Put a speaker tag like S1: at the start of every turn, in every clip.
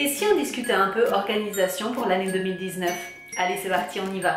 S1: Et si on discutait un peu organisation pour l'année 2019? Allez, c'est parti, on y va.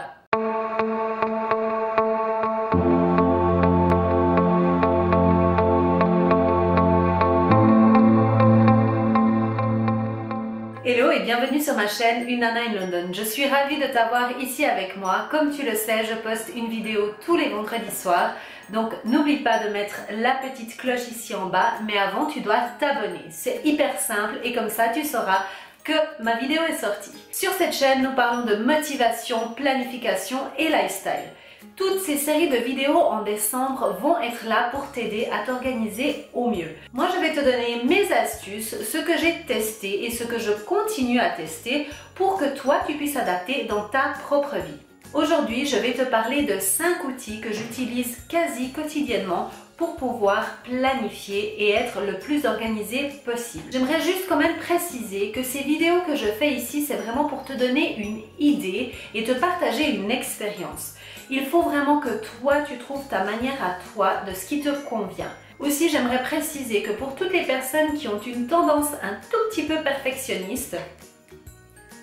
S1: Hello et bienvenue sur ma chaîne Une Nana in London. Je suis ravie de t'avoir ici avec moi. Comme tu le sais, je poste une vidéo tous les vendredis soirs. Donc n'oublie pas de mettre la petite cloche ici en bas. Mais avant, tu dois t'abonner. C'est hyper simple et comme ça, tu sauras que ma vidéo est sortie. Sur cette chaîne, nous parlons de motivation, planification et lifestyle. Toutes ces séries de vidéos en décembre vont être là pour t'aider à t'organiser au mieux. Moi, je vais te donner mes astuces, ce que j'ai testé et ce que je continue à tester pour que toi, tu puisses adapter dans ta propre vie. Aujourd'hui, je vais te parler de 5 outils que j'utilise quasi quotidiennement pour pouvoir planifier et être le plus organisé possible. J'aimerais juste quand même préciser que ces vidéos que je fais ici, c'est vraiment pour te donner une idée et te partager une expérience. Il faut vraiment que toi, tu trouves ta manière à toi de ce qui te convient. Aussi, j'aimerais préciser que pour toutes les personnes qui ont une tendance un tout petit peu perfectionniste,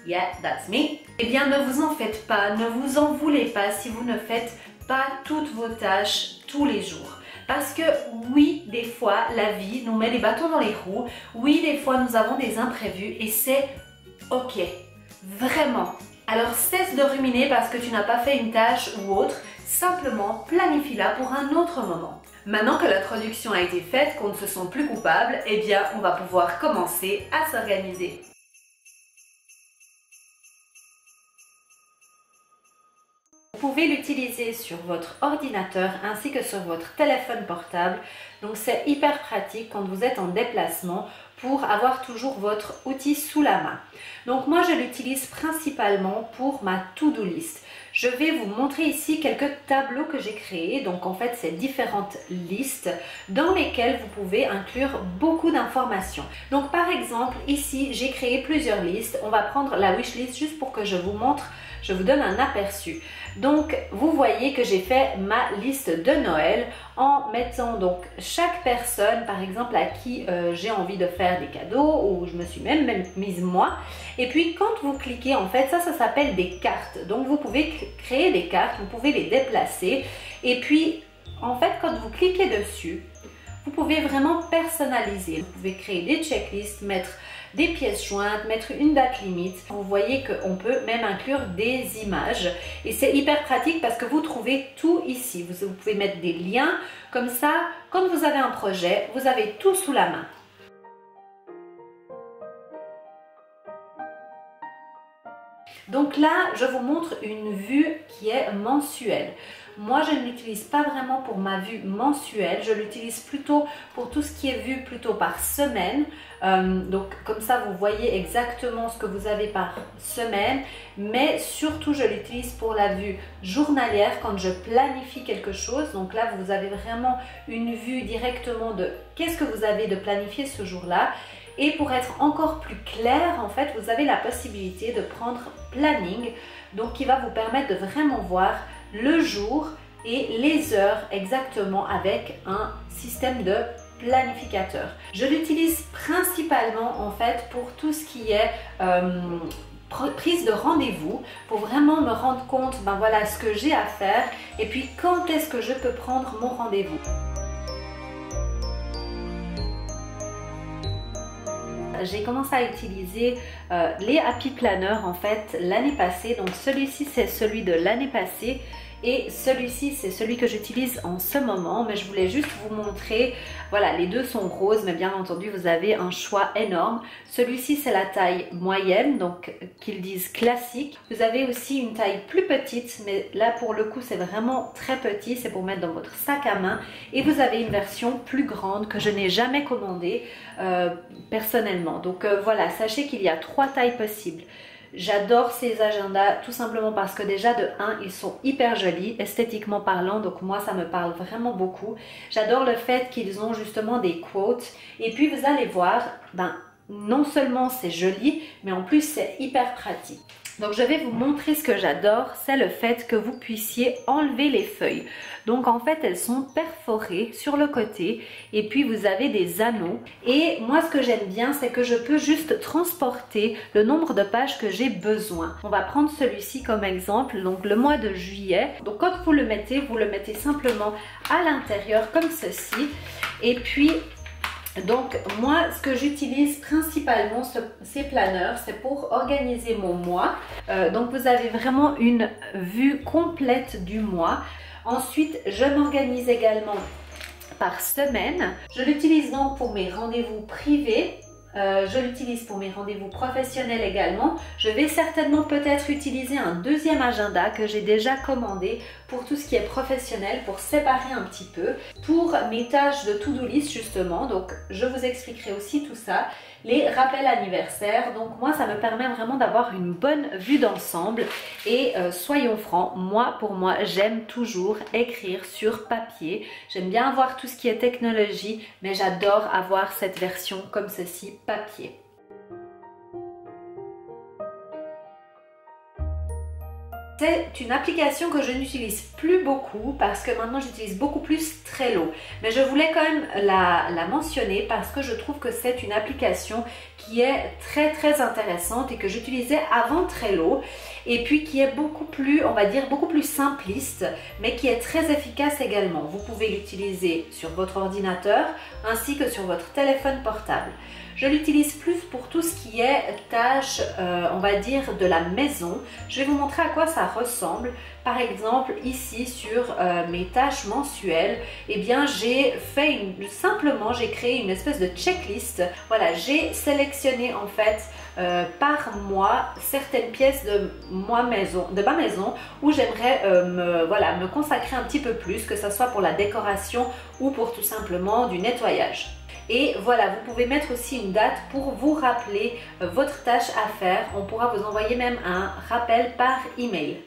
S1: yeah, that's me, eh bien ne vous en faites pas, ne vous en voulez pas si vous ne faites pas toutes vos tâches tous les jours. Parce que oui, des fois, la vie nous met des bâtons dans les roues. Oui, des fois, nous avons des imprévus et c'est ok. Vraiment. Alors cesse de ruminer parce que tu n'as pas fait une tâche ou autre. Simplement, planifie-la pour un autre moment. Maintenant que l'introduction a été faite, qu'on ne se sent plus coupable, eh bien, on va pouvoir commencer à s'organiser. Vous pouvez l'utiliser sur votre ordinateur ainsi que sur votre téléphone portable. Donc c'est hyper pratique quand vous êtes en déplacement pour avoir toujours votre outil sous la main. Donc moi je l'utilise principalement pour ma to-do list. Je vais vous montrer ici quelques tableaux que j'ai créés. Donc en fait c'est différentes listes dans lesquelles vous pouvez inclure beaucoup d'informations. Donc par exemple ici j'ai créé plusieurs listes. On va prendre la wishlist juste pour que je vous montre. Je vous donne un aperçu. Donc, vous voyez que j'ai fait ma liste de Noël en mettant donc chaque personne, par exemple, à qui j'ai envie de faire des cadeaux ou je me suis même mise moi. Et puis, quand vous cliquez, en fait, ça s'appelle des cartes. Donc, vous pouvez créer des cartes, vous pouvez les déplacer. Et puis, en fait, quand vous cliquez dessus, vous pouvez vraiment personnaliser. Vous pouvez créer des checklists, mettre des pièces jointes, mettre une date limite. Vous voyez qu'on peut même inclure des images et c'est hyper pratique parce que vous trouvez tout ici. Vous pouvez mettre des liens comme ça. Quand vous avez un projet, vous avez tout sous la main. Donc là, je vous montre une vue qui est mensuelle. Moi, je ne l'utilise pas vraiment pour ma vue mensuelle. Je l'utilise plutôt pour tout ce qui est vu plutôt par semaine. Donc comme ça, vous voyez exactement ce que vous avez par semaine. Mais surtout, je l'utilise pour la vue journalière quand je planifie quelque chose. Donc là, vous avez vraiment une vue directement de qu'est-ce que vous avez de planifié ce jour-là. Et pour être encore plus clair, en fait, vous avez la possibilité de prendre planning, donc qui va vous permettre de vraiment voir le jour et les heures exactement avec un système de planificateur. Je l'utilise principalement en fait pour tout ce qui est prise de rendez-vous, pour vraiment me rendre compte, ben voilà ce que j'ai à faire et puis quand est-ce que je peux prendre mon rendez-vous. J'ai commencé à utiliser les Happy Planner en fait l'année passée. Donc celui-ci c'est celui de l'année passée et celui-ci c'est celui que j'utilise en ce moment. Mais je voulais juste vous montrer, voilà, les deux sont roses mais bien entendu vous avez un choix énorme. Celui-ci c'est la taille moyenne, donc qu'ils disent classique. Vous avez aussi une taille plus petite mais là pour le coup c'est vraiment très petit, c'est pour mettre dans votre sac à main. Et vous avez une version plus grande que je n'ai jamais commandée personnellement. Donc voilà, sachez qu'il y a 3 tailles possibles. J'adore ces agendas tout simplement parce que déjà de 1, ils sont hyper jolis, esthétiquement parlant, donc moi ça me parle vraiment beaucoup. J'adore le fait qu'ils ont justement des quotes et puis vous allez voir, ben, non seulement c'est joli, mais en plus c'est hyper pratique. Donc je vais vous montrer ce que j'adore, c'est le fait que vous puissiez enlever les feuilles. Donc en fait elles sont perforées sur le côté et puis vous avez des anneaux. Et moi ce que j'aime bien c'est que je peux juste transporter le nombre de pages que j'ai besoin. On va prendre celui-ci comme exemple, donc le mois de juillet. Donc quand vous le mettez simplement à l'intérieur comme ceci. Et puis donc moi ce que j'utilise principalement ces planeurs, c'est pour organiser mon mois. Donc vous avez vraiment une vue complète du mois. Ensuite je m'organise également par semaine. Je l'utilise donc pour mes rendez-vous privés. Je l'utilise pour mes rendez-vous professionnels également. Je vais certainement peut-être utiliser un deuxième agenda que j'ai déjà commandé pour tout ce qui est professionnel, pour séparer un petit peu. Pour mes tâches de to-do list justement, donc je vous expliquerai aussi tout ça. Les rappels anniversaires, donc moi ça me permet vraiment d'avoir une bonne vue d'ensemble. Et soyons francs, pour moi j'aime toujours écrire sur papier. J'aime bien avoir tout ce qui est technologie, mais j'adore avoir cette version comme ceci, papier. C'est une application que je n'utilise plus beaucoup parce que maintenant j'utilise beaucoup plus Trello. Mais je voulais quand même la mentionner parce que je trouve que c'est une application qui est très intéressante et que j'utilisais avant Trello. Et puis qui est beaucoup plus, on va dire, beaucoup plus simpliste, mais qui est très efficace également. Vous pouvez l'utiliser sur votre ordinateur ainsi que sur votre téléphone portable. Je l'utilise plus pour tout ce qui est tâches, on va dire, de la maison. Je vais vous montrer à quoi ça ressemble. Par exemple, ici sur mes tâches mensuelles, eh bien j'ai fait simplement, j'ai créé une espèce de checklist. Voilà, j'ai sélectionné en fait par mois certaines pièces de ma maison où j'aimerais me consacrer un petit peu plus, que ce soit pour la décoration ou pour tout simplement du nettoyage. Et voilà, vous pouvez mettre aussi une date pour vous rappeler votre tâche à faire. On pourra vous envoyer même un rappel par email.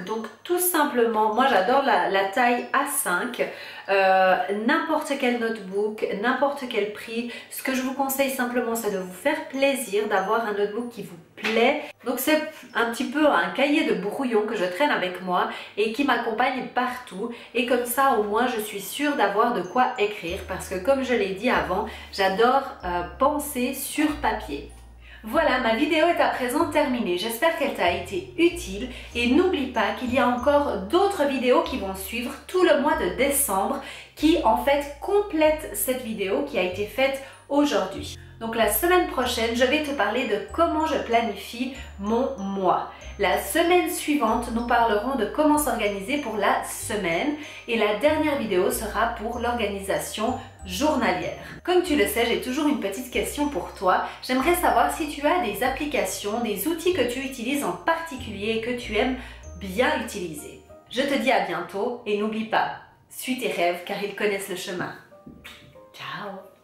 S1: Donc tout simplement, moi j'adore la taille A5, n'importe quel notebook, n'importe quel prix. Ce que je vous conseille simplement c'est de vous faire plaisir, d'avoir un notebook qui vous plaît. Donc c'est un petit peu un cahier de brouillon que je traîne avec moi et qui m'accompagne partout. Et comme ça au moins je suis sûre d'avoir de quoi écrire parce que comme je l'ai dit avant, j'adore penser sur papier. Voilà, ma vidéo est à présent terminée. J'espère qu'elle t'a été utile et n'oublie pas qu'il y a encore d'autres vidéos qui vont suivre tout le mois de décembre qui en fait complètent cette vidéo qui a été faite aujourd'hui. Donc la semaine prochaine, je vais te parler de comment je planifie mon mois. La semaine suivante, nous parlerons de comment s'organiser pour la semaine et la dernière vidéo sera pour l'organisation journalière. Comme tu le sais, j'ai toujours une petite question pour toi. J'aimerais savoir si tu as des applications, des outils que tu utilises en particulier et que tu aimes bien utiliser. Je te dis à bientôt et n'oublie pas, suis tes rêves car ils connaissent le chemin. Ciao!